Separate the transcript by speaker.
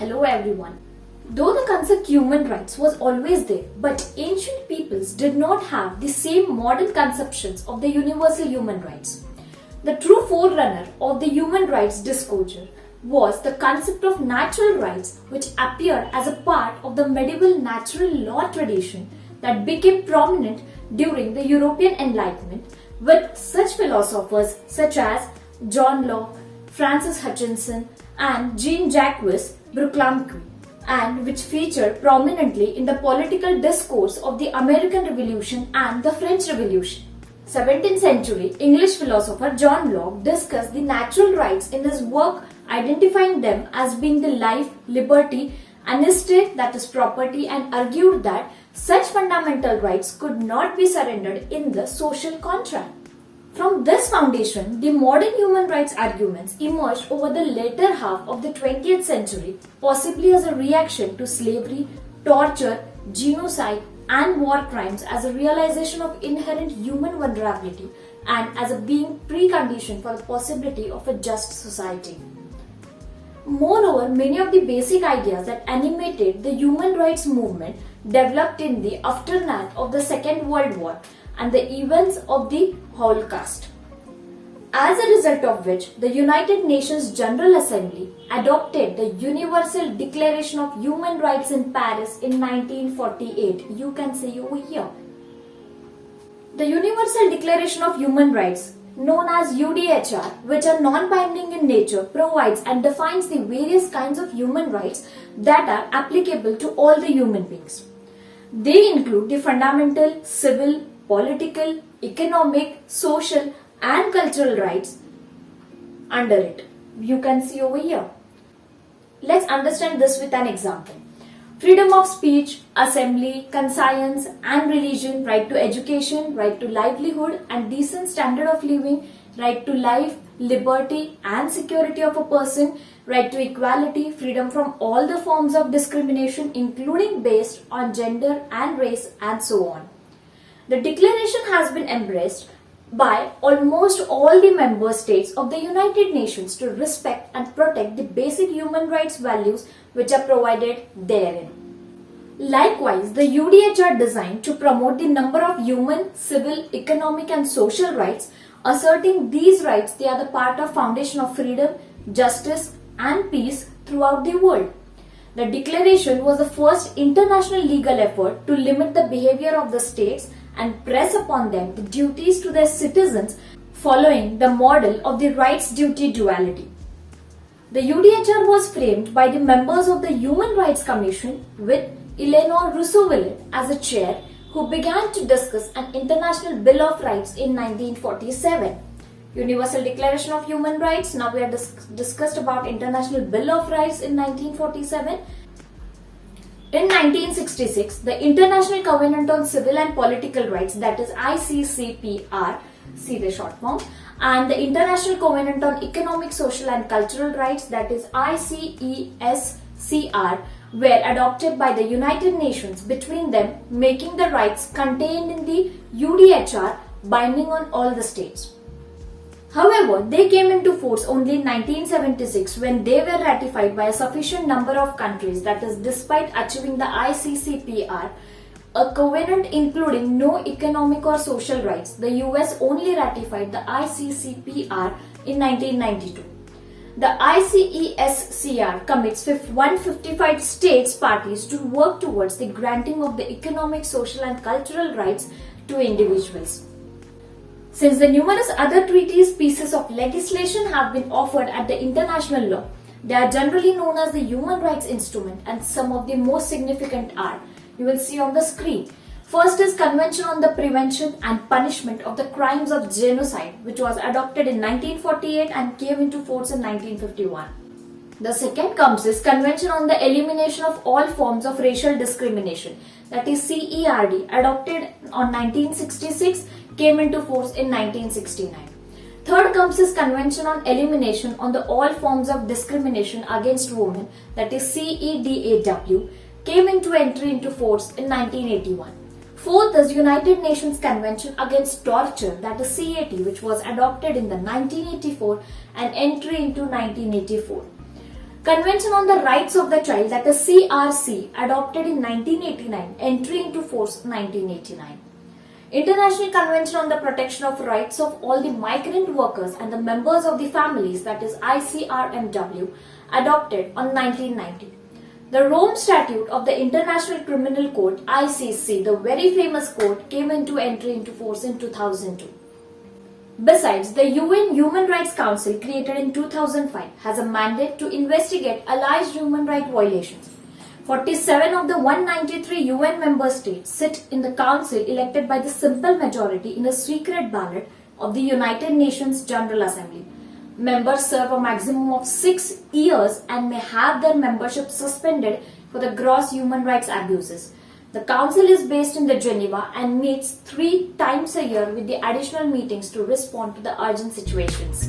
Speaker 1: Hello everyone. Though the concept human rights was always there, but ancient peoples did not have the same modern conceptions of the universal human rights. The true forerunner of the human rights discourse was the concept of natural rights, which appeared as a part of the medieval natural law tradition that became prominent during the European Enlightenment, with such philosophers such as John Locke, Francis Hutchinson, and Jean-Jacques Rousseau, and which featured prominently in the political discourse of the American Revolution and the French Revolution. 17th century English philosopher John Locke discussed the natural rights in his work, identifying them as being the life, liberty, and estate, that is property, and argued that such fundamental rights could not be surrendered in the social contract. From this foundation, the modern human rights arguments emerged over the later half of the 20th century, possibly as a reaction to slavery, torture, genocide, and war crimes, as a realization of inherent human vulnerability and as a being precondition for the possibility of a just society. Moreover, many of the basic ideas that animated the human rights movement developed in the aftermath of the Second World War and the events of the Holocaust. As a result of which, the United Nations General Assembly adopted the Universal Declaration of Human Rights in Paris in 1948. You can see over here. The Universal Declaration of Human Rights, known as UDHR, which are non-binding in nature, provides and defines the various kinds of human rights that are applicable to all the human beings. They include the fundamental, civil, political, economic, social, and cultural rights under it. You can see over here. Let's understand this with an example. Freedom of speech, assembly, conscience, and religion, right to education, right to livelihood and decent standard of living, right to life, liberty and security of a person, right to equality, freedom from all the forms of discrimination, including based on gender and race, and so on. The declaration has been embraced by almost all the member states of the United Nations to respect and protect the basic human rights values which are provided therein. Likewise, the UDHR designed to promote the number of human, civil, economic and social rights. Asserting these rights, they are the part of foundation of freedom, justice and peace throughout the world. The declaration was the first international legal effort to limit the behavior of the states and press upon them the duties to their citizens, following the model of the rights-duty duality. The UDHR was framed by the members of the Human Rights Commission with Eleanor Roosevelt as a chair, who began to discuss an International Bill of Rights in 1947. Universal Declaration of Human Rights. Now we have discussed about International Bill of Rights in 1947. In 1966, the International Covenant on Civil and Political Rights, that is ICCPR, see the short form, and the International Covenant on Economic, Social and Cultural Rights, that is ICESCR, were adopted by the United Nations, between them making the rights contained in the UDHR binding on all the states. However, they came into force only in 1976 when they were ratified by a sufficient number of countries, that is, despite achieving the ICCPR, a covenant including no economic or social rights. The US only ratified the ICCPR in 1992. The ICESCR commits 155 states parties to work towards the granting of the economic, social and cultural rights to individuals. Since the numerous other treaties, pieces of legislation have been offered at the international law, they are generally known as the Human Rights Instrument, and some of the most significant are, you will see on the screen. First is Convention on the Prevention and Punishment of the Crimes of Genocide, which was adopted in 1948 and came into force in 1951. The second comes is Convention on the Elimination of All Forms of Racial Discrimination, that is CERD, adopted on 1966, came into force in 1969. Third comes is Convention on Elimination on the All Forms of Discrimination Against Women, that is CEDAW, came into entry into force in 1981. Fourth is United Nations Convention Against Torture, that is CAT, which was adopted in the 1984 and entry into 1984. Convention on the Rights of the Child, that is CRC, adopted in 1989, entry into force 1989. International Convention on the Protection of Rights of all the Migrant Workers and the Members of the Families, that is ICRMW, adopted on 1990. The Rome Statute of the International Criminal Court, ICC, the very famous court, came into entry into force in 2002. Besides, the UN Human Rights Council, created in 2005, has a mandate to investigate alleged human rights violations. 47 of the 193 UN member states sit in the council, elected by the simple majority in a secret ballot of the United Nations General Assembly. Members serve a maximum of 6 years and may have their membership suspended for the gross human rights abuses. The council is based in the Geneva and meets 3 times a year with the additional meetings to respond to the urgent situations.